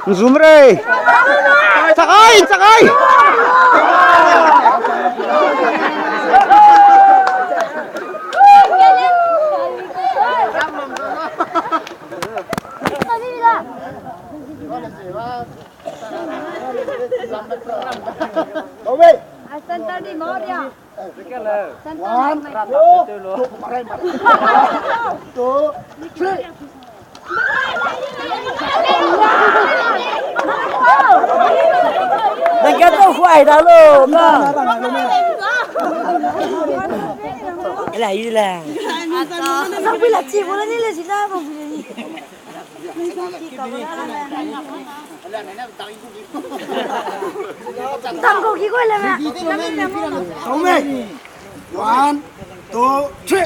Sumre! Sakay! Sakay! Santa di Moria. One, two, three. Nagkat ko kuay dalo ka. Ila ila. Sampai lah cik bola ni lah sila bang bila ni. Tangko ki ko lah mak. One, two, three.